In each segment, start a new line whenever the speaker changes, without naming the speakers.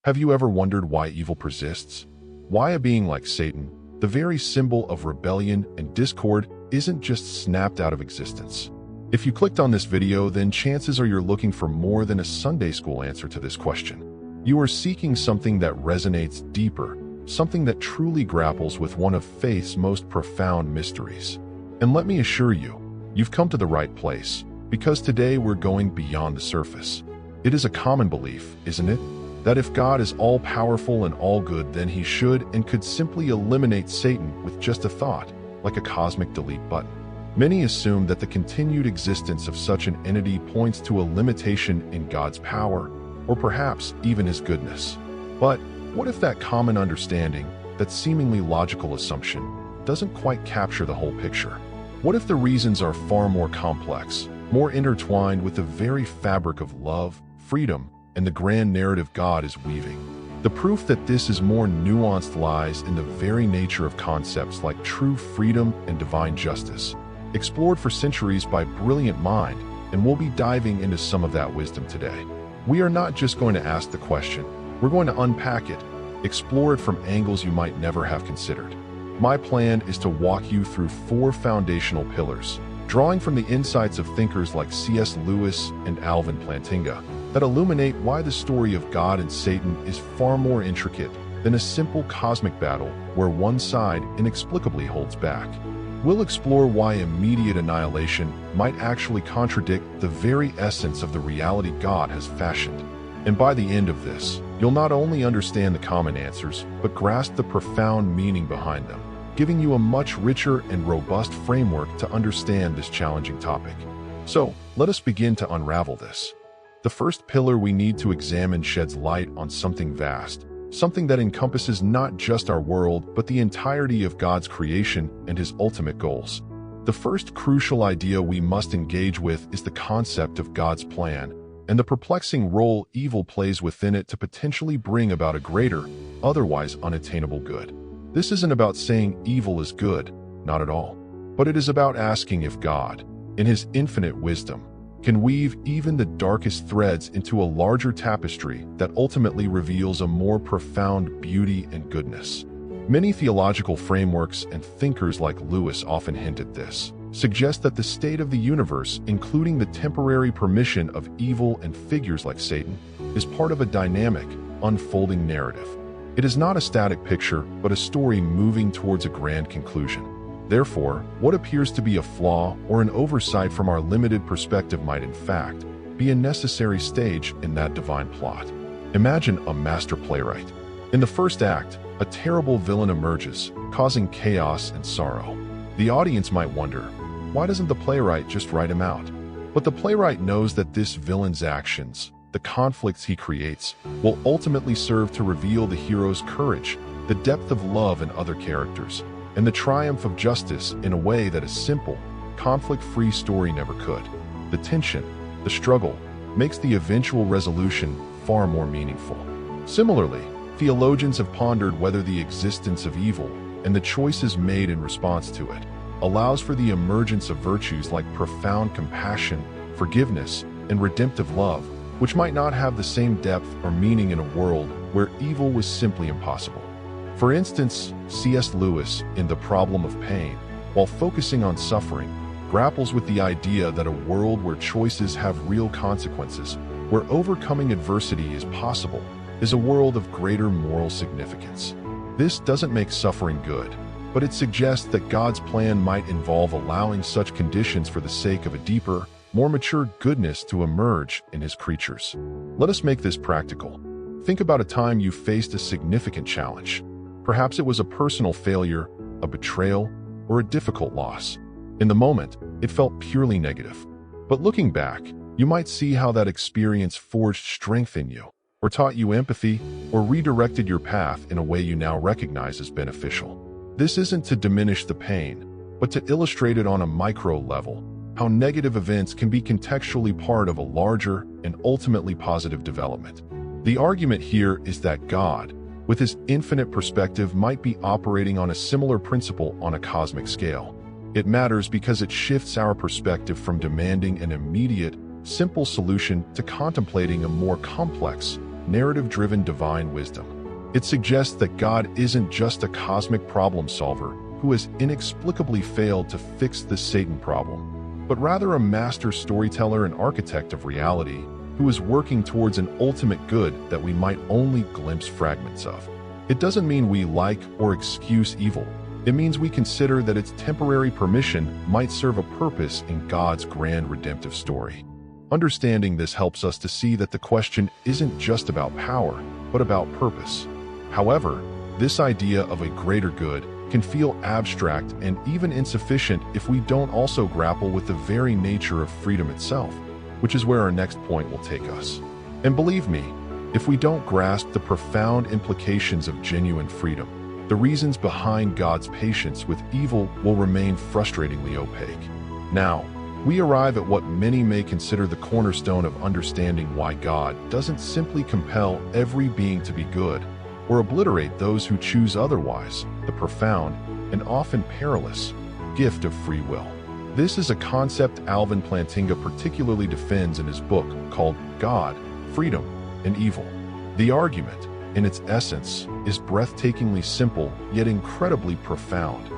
Have you ever wondered why evil persists? Why a being like Satan, the very symbol of rebellion and discord, isn't just snapped out of existence? If you clicked on this video, then chances are you're looking for more than a Sunday school answer to this question. You are seeking something that resonates deeper, something that truly grapples with one of faith's most profound mysteries. And let me assure you, you've come to the right place, because today we're going beyond the surface. It is a common belief, isn't it, that if God is all-powerful and all-good, then he should and could simply eliminate Satan with just a thought, like a cosmic delete button. Many assume that the continued existence of such an entity points to a limitation in God's power, or perhaps even his goodness. But what if that common understanding, that seemingly logical assumption, doesn't quite capture the whole picture? What if the reasons are far more complex, more intertwined with the very fabric of love, freedom, and the grand narrative God is weaving? The proof that this is more nuanced lies in the very nature of concepts like true freedom and divine justice, explored for centuries by brilliant mind, and we'll be diving into some of that wisdom today. We are not just going to ask the question, we're going to unpack it, explore it from angles you might never have considered. My plan is to walk you through 4 foundational pillars, drawing from the insights of thinkers like C.S. Lewis and Alvin Plantinga, that illuminate why the story of God and Satan is far more intricate than a simple cosmic battle where one side inexplicably holds back. We'll explore why immediate annihilation might actually contradict the very essence of the reality God has fashioned. And by the end of this, you'll not only understand the common answers, but grasp the profound meaning behind them, giving you a much richer and robust framework to understand this challenging topic. So, let us begin to unravel this. The first pillar we need to examine sheds light on something vast, something that encompasses not just our world, but the entirety of God's creation and his ultimate goals. The first crucial idea we must engage with is the concept of God's plan, and the perplexing role evil plays within it to potentially bring about a greater, otherwise unattainable good. This isn't about saying evil is good, not at all. But it is about asking if God, in his infinite wisdom, can weave even the darkest threads into a larger tapestry that ultimately reveals a more profound beauty and goodness. Many theological frameworks and thinkers like Lewis often hint at this, suggest that the state of the universe, including the temporary permission of evil and figures like Satan, is part of a dynamic, unfolding narrative. It is not a static picture, but a story moving towards a grand conclusion. Therefore, what appears to be a flaw or an oversight from our limited perspective might in fact be a necessary stage in that divine plot. Imagine a master playwright. In the first act, a terrible villain emerges, causing chaos and sorrow. The audience might wonder, why doesn't the playwright just write him out? But the playwright knows that this villain's actions, the conflicts he creates, will ultimately serve to reveal the hero's courage, the depth of love in other characters, and the triumph of justice in a way that a simple, conflict-free story never could. The tension, the struggle, makes the eventual resolution far more meaningful. Similarly, theologians have pondered whether the existence of evil and the choices made in response to it allows for the emergence of virtues like profound compassion, forgiveness, and redemptive love, which might not have the same depth or meaning in a world where evil was simply impossible. For instance, C.S. Lewis, in The Problem of Pain, while focusing on suffering, grapples with the idea that a world where choices have real consequences, where overcoming adversity is possible, is a world of greater moral significance. This doesn't make suffering good, but it suggests that God's plan might involve allowing such conditions for the sake of a deeper, more mature goodness to emerge in his creatures. Let us make this practical. Think about a time you faced a significant challenge. Perhaps it was a personal failure, a betrayal, or a difficult loss. In the moment, it felt purely negative. But looking back, you might see how that experience forged strength in you, or taught you empathy, or redirected your path in a way you now recognize as beneficial. This isn't to diminish the pain, but to illustrate it on a micro level, how negative events can be contextually part of a larger and ultimately positive development. The argument here is that God, with his infinite perspective, might be operating on a similar principle on a cosmic scale. It matters because it shifts our perspective from demanding an immediate, simple solution to contemplating a more complex, narrative-driven divine wisdom. It suggests that God isn't just a cosmic problem solver who has inexplicably failed to fix the Satan problem, but rather a master storyteller and architect of reality who is working towards an ultimate good that we might only glimpse fragments of. It doesn't mean we like or excuse evil. It means we consider that its temporary permission might serve a purpose in God's grand redemptive story. Understanding this helps us to see that the question isn't just about power, but about purpose. However, this idea of a greater good can feel abstract and even insufficient if we don't also grapple with the very nature of freedom itself, which is where our next point will take us. And believe me, if we don't grasp the profound implications of genuine freedom, the reasons behind God's patience with evil will remain frustratingly opaque. Now, we arrive at what many may consider the cornerstone of understanding why God doesn't simply compel every being to be good, or obliterate those who choose otherwise, the profound, and often perilous, gift of free will. This is a concept Alvin Plantinga particularly defends in his book called God, Freedom, and Evil. The argument, in its essence, is breathtakingly simple yet incredibly profound.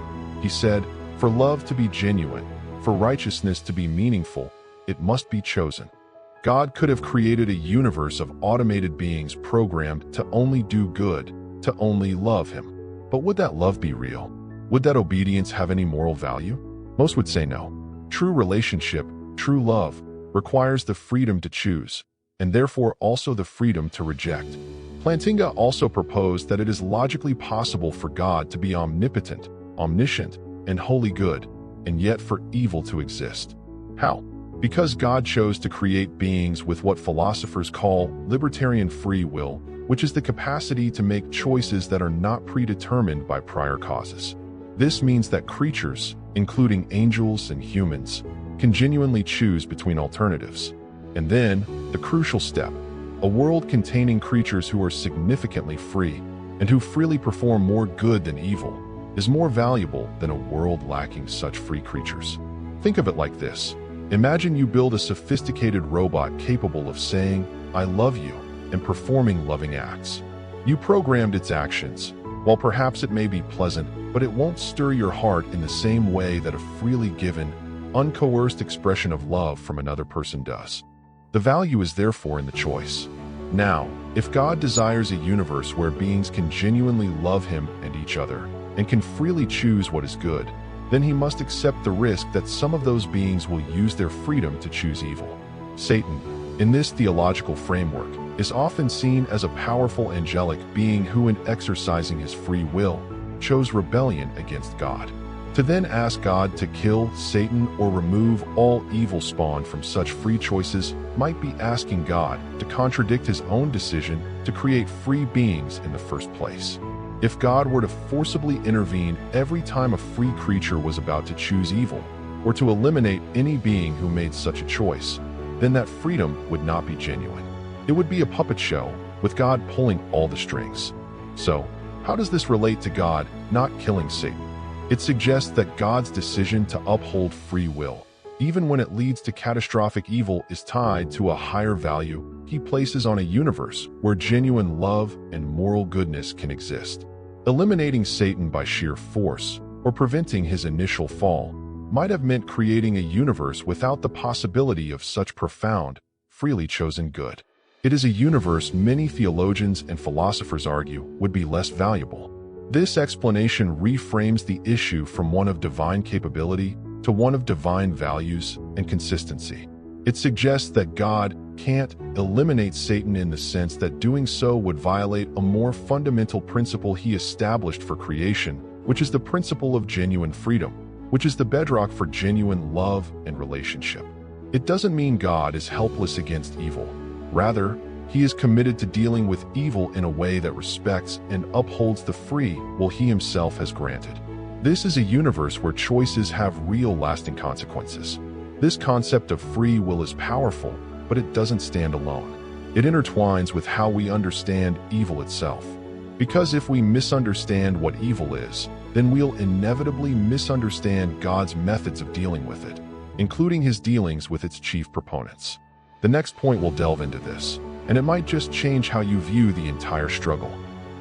He said, "For love to be genuine, for righteousness to be meaningful, it must be chosen." God could have created a universe of automated beings programmed to only do good, to only love him. But would that love be real? Would that obedience have any moral value? Most would say no. True relationship, true love, requires the freedom to choose, and therefore also the freedom to reject. Plantinga also proposed that it is logically possible for God to be omnipotent, omniscient, and wholly good, and yet for evil to exist. How? Because God chose to create beings with what philosophers call libertarian free will, which is the capacity to make choices that are not predetermined by prior causes. This means that creatures, including angels and humans, can genuinely choose between alternatives. And then, the crucial step, a world containing creatures who are significantly free and who freely perform more good than evil is more valuable than a world lacking such free creatures. Think of it like this. Imagine you build a sophisticated robot capable of saying, "I love you," and performing loving acts. You programmed its actions. While perhaps it may be pleasant, but it won't stir your heart in the same way that a freely given, uncoerced expression of love from another person does. The value is therefore in the choice. Now, if God desires a universe where beings can genuinely love him and each other, and can freely choose what is good, then he must accept the risk that some of those beings will use their freedom to choose evil. Satan, in this theological framework, is often seen as a powerful angelic being who, in exercising his free will, chose rebellion against God. To then ask God to kill Satan or remove all evil spawned from such free choices might be asking God to contradict his own decision to create free beings in the first place. If God were to forcibly intervene every time a free creature was about to choose evil, or to eliminate any being who made such a choice, then that freedom would not be genuine. It would be a puppet show, with God pulling all the strings. So, how does this relate to God not killing Satan? It suggests that God's decision to uphold free will, even when it leads to catastrophic evil, is tied to a higher value he places on a universe where genuine love and moral goodness can exist. Eliminating Satan by sheer force, or preventing his initial fall, might have meant creating a universe without the possibility of such profound, freely chosen good. It is a universe many theologians and philosophers argue would be less valuable. This explanation reframes the issue from one of divine capability to one of divine values and consistency. It suggests that God can't eliminate Satan in the sense that doing so would violate a more fundamental principle he established for creation, which is the principle of genuine freedom, which is the bedrock for genuine love and relationship. It doesn't mean God is helpless against evil. Rather, he is committed to dealing with evil in a way that respects and upholds the free will he himself has granted. This is a universe where choices have real lasting consequences. This concept of free will is powerful, but it doesn't stand alone. It intertwines with how we understand evil itself. Because if we misunderstand what evil is, then we'll inevitably misunderstand God's methods of dealing with it, including his dealings with its chief proponents. The next point will delve into this. and it might just change how you view the entire struggle.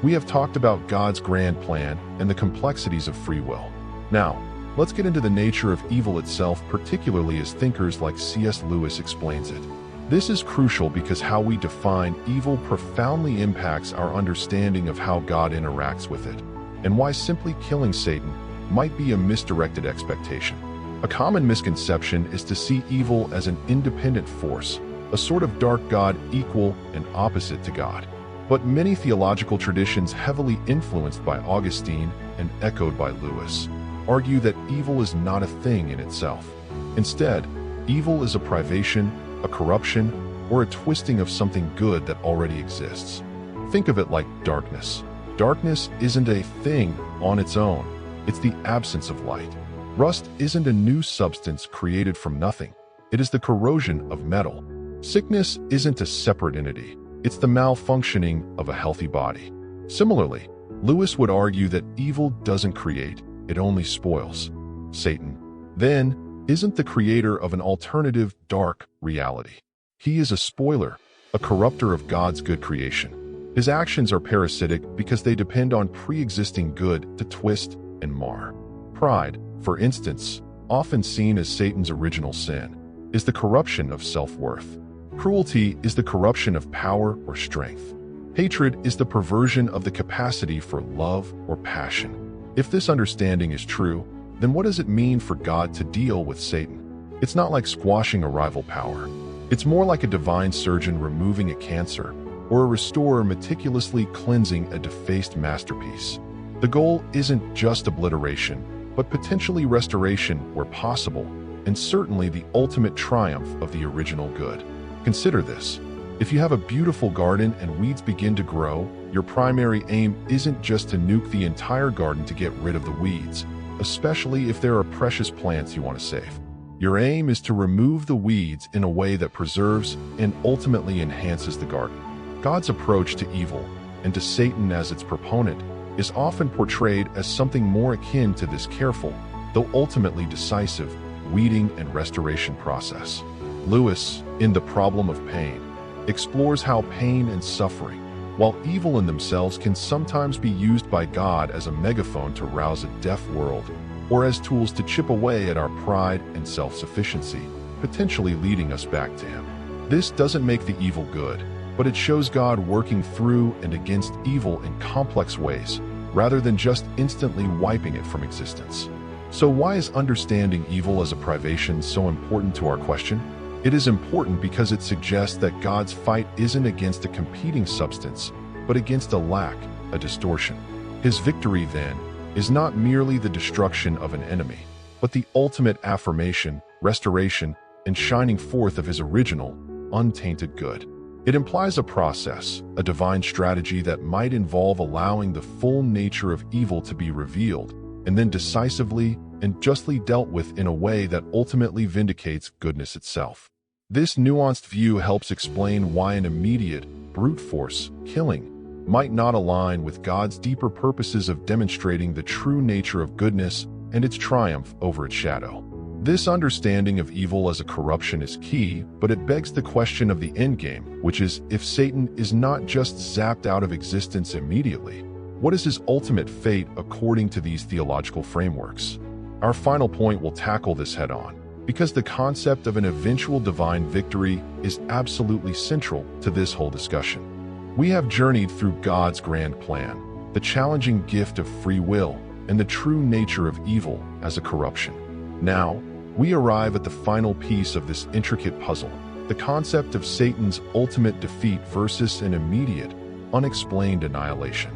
We have talked about God's grand plan and the complexities of free will. Now, let's get into the nature of evil itself, particularly as thinkers like C.S. Lewis explains it. This is crucial because how we define evil profoundly impacts our understanding of how God interacts with it, and why simply killing Satan might be a misdirected expectation. A common misconception is to see evil as an independent force, a sort of dark god equal and opposite to God. But many theological traditions heavily influenced by Augustine and echoed by Lewis argue that evil is not a thing in itself. Instead, evil is a privation, a corruption, or a twisting of something good that already exists. Think of it like darkness. Darkness isn't a thing on its own. It's the absence of light. Rust isn't a new substance created from nothing. It is the corrosion of metal. Sickness isn't a separate entity. It's the malfunctioning of a healthy body. Similarly, Lewis would argue that evil doesn't create, it only spoils. Satan, then, isn't the creator of an alternative, dark reality. He is a spoiler, a corrupter of God's good creation. His actions are parasitic because they depend on pre-existing good to twist and mar. Pride, for instance, often seen as Satan's original sin, is the corruption of self-worth. Cruelty is the corruption of power or strength. Hatred is the perversion of the capacity for love or passion. If this understanding is true, then what does it mean for God to deal with Satan? It's not like squashing a rival power. It's more like a divine surgeon removing a cancer, or a restorer meticulously cleansing a defaced masterpiece. The goal isn't just obliteration, but potentially restoration where possible, and certainly the ultimate triumph of the original good. Consider this. If you have a beautiful garden and weeds begin to grow, your primary aim isn't just to nuke the entire garden to get rid of the weeds, especially if there are precious plants you want to save. Your aim is to remove the weeds in a way that preserves and ultimately enhances the garden. God's approach to evil, and to Satan as its proponent, is often portrayed as something more akin to this careful, though ultimately decisive, weeding and restoration process. Lewis, in The Problem of Pain, explores how pain and suffering, while evil in themselves, can sometimes be used by God as a megaphone to rouse a deaf world, or as tools to chip away at our pride and self-sufficiency, potentially leading us back to Him. This doesn't make the evil good, but it shows God working through and against evil in complex ways, rather than just instantly wiping it from existence. So why is understanding evil as a privation so important to our question? It is important because it suggests that God's fight isn't against a competing substance, but against a lack, a distortion. His victory, then, is not merely the destruction of an enemy, but the ultimate affirmation, restoration, and shining forth of His original, untainted good. It implies a process, a divine strategy that might involve allowing the full nature of evil to be revealed, and then decisively and justly dealt with in a way that ultimately vindicates goodness itself. This nuanced view helps explain why an immediate, brute force killing might not align with God's deeper purposes of demonstrating the true nature of goodness and its triumph over its shadow. This understanding of evil as a corruption is key, but it begs the question of the endgame, which is, if Satan is not just zapped out of existence immediately, what is his ultimate fate according to these theological frameworks? Our final point will tackle this head-on, because the concept of an eventual divine victory is absolutely central to this whole discussion. We have journeyed through God's grand plan, the challenging gift of free will, and the true nature of evil as a corruption. Now, we arrive at the final piece of this intricate puzzle, the concept of Satan's ultimate defeat versus an immediate, unexplained annihilation.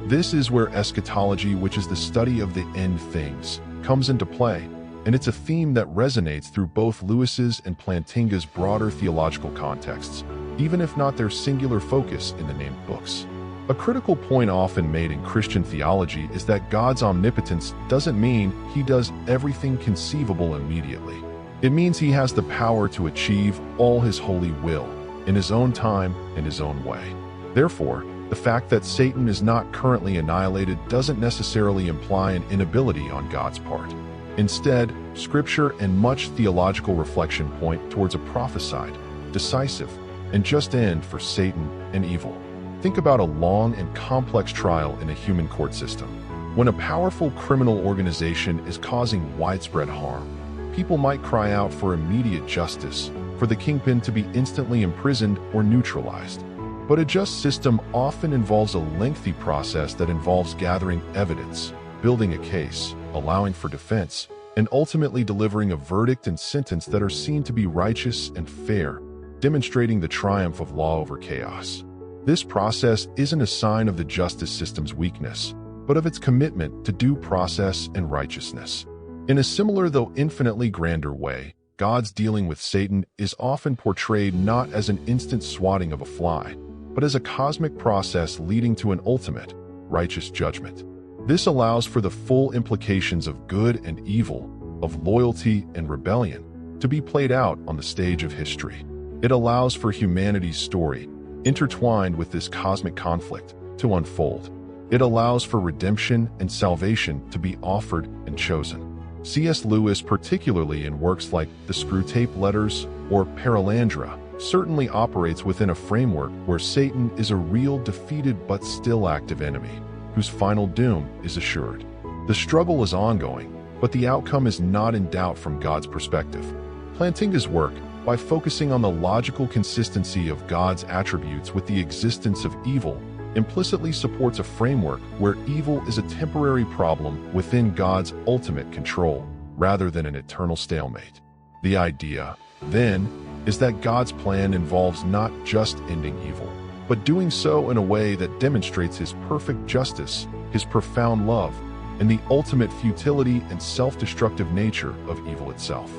This is where eschatology, which is the study of the end things, comes into play, and it's a theme that resonates through both Lewis's and Plantinga's broader theological contexts, even if not their singular focus in the named books. A critical point often made in Christian theology is that God's omnipotence doesn't mean He does everything conceivable immediately. It means He has the power to achieve all His holy will, in His own time and His own way. Therefore, the fact that Satan is not currently annihilated doesn't necessarily imply an inability on God's part. Instead, Scripture and much theological reflection point towards a prophesied, decisive, and just end for Satan and evil. Think about a long and complex trial in a human court system. When a powerful criminal organization is causing widespread harm, people might cry out for immediate justice, for the kingpin to be instantly imprisoned or neutralized. But a just system often involves a lengthy process that involves gathering evidence, building a case, allowing for defense, and ultimately delivering a verdict and sentence that are seen to be righteous and fair, demonstrating the triumph of law over chaos. This process isn't a sign of the justice system's weakness, but of its commitment to due process and righteousness. In a similar though infinitely grander way, God's dealing with Satan is often portrayed not as an instant swatting of a fly, but as a cosmic process leading to an ultimate, righteous judgment. This allows for the full implications of good and evil, of loyalty and rebellion, to be played out on the stage of history. It allows for humanity's story, intertwined with this cosmic conflict, to unfold. It allows for redemption and salvation to be offered and chosen. C.S. Lewis, particularly in works like The Screwtape Letters or Perelandra, certainly operates within a framework where Satan is a real defeated but still active enemy, whose final doom is assured. The struggle is ongoing, but the outcome is not in doubt from God's perspective. Plantinga's work, by focusing on the logical consistency of God's attributes with the existence of evil, implicitly supports a framework where evil is a temporary problem within God's ultimate control, rather than an eternal stalemate. The idea, then, is that God's plan involves not just ending evil, but doing so in a way that demonstrates His perfect justice, His profound love, and the ultimate futility and self-destructive nature of evil itself.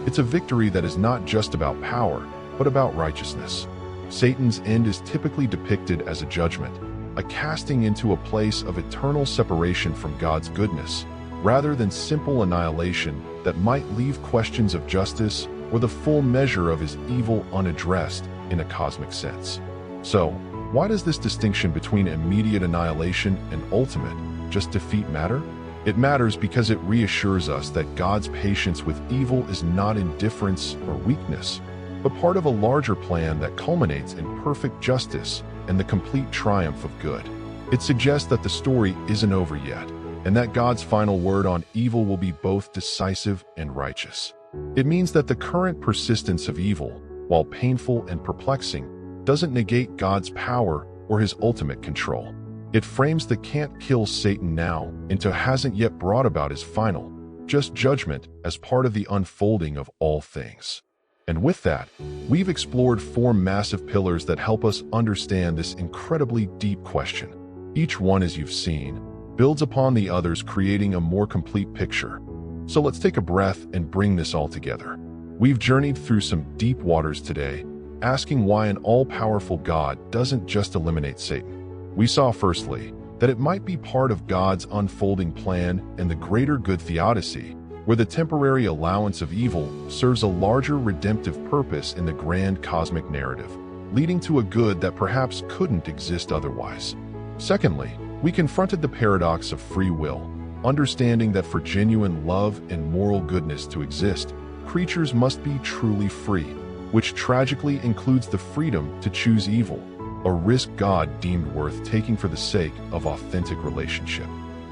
It's a victory that is not just about power, but about righteousness. Satan's end is typically depicted as a judgment, a casting into a place of eternal separation from God's goodness, rather than simple annihilation that might leave questions of justice or the full measure of his evil unaddressed in a cosmic sense. So, why does this distinction between immediate annihilation and ultimate just defeat matter? It matters because it reassures us that God's patience with evil is not indifference or weakness, but part of a larger plan that culminates in perfect justice and the complete triumph of good. It suggests that the story isn't over yet, and that God's final word on evil will be both decisive and righteous. It means that the current persistence of evil, while painful and perplexing, doesn't negate God's power or His ultimate control. It frames the can't kill Satan now into hasn't yet brought about his final, just judgment as part of the unfolding of all things. And with that, we've explored 4 massive pillars that help us understand this incredibly deep question. Each one, as you've seen, builds upon the others, creating a more complete picture. So let's take a breath and bring this all together. We've journeyed through some deep waters today, asking why an all-powerful God doesn't just eliminate Satan. We saw, firstly, that it might be part of God's unfolding plan and the greater good Theodicy, where the temporary allowance of evil serves a larger redemptive purpose in the grand cosmic narrative, leading to a good that perhaps couldn't exist otherwise. Secondly, we confronted the paradox of free will, understanding that for genuine love and moral goodness to exist, creatures must be truly free, which tragically includes the freedom to choose evil, a risk God deemed worth taking for the sake of authentic relationship.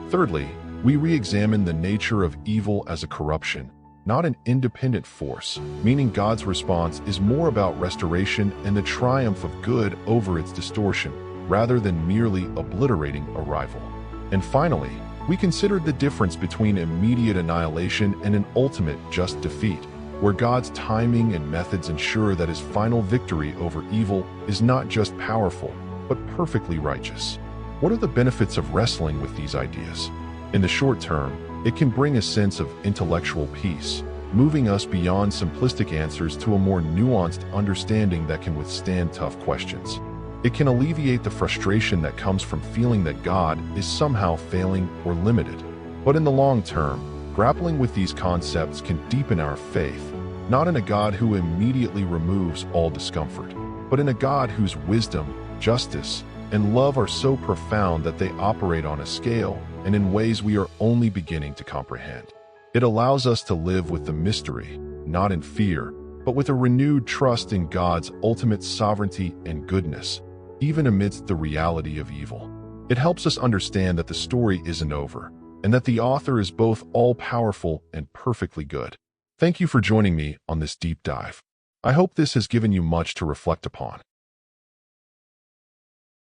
Thirdly, we re-examine the nature of evil as a corruption, not an independent force, meaning God's response is more about restoration and the triumph of good over its distortion, rather than merely obliterating a rival. And finally, we considered the difference between immediate annihilation and an ultimate just defeat, where God's timing and methods ensure that His final victory over evil is not just powerful, but perfectly righteous. What are the benefits of wrestling with these ideas? In the short term, it can bring a sense of intellectual peace, moving us beyond simplistic answers to a more nuanced understanding that can withstand tough questions. It can alleviate the frustration that comes from feeling that God is somehow failing or limited. But in the long term, grappling with these concepts can deepen our faith, not in a God who immediately removes all discomfort, but in a God whose wisdom, justice, and love are so profound that they operate on a scale and in ways we are only beginning to comprehend. It allows us to live with the mystery, not in fear, but with a renewed trust in God's ultimate sovereignty and goodness, even amidst the reality of evil. It helps us understand that the story isn't over, and that the author is both all-powerful and perfectly good. Thank you for joining me on this deep dive. I hope this has given you much to reflect upon.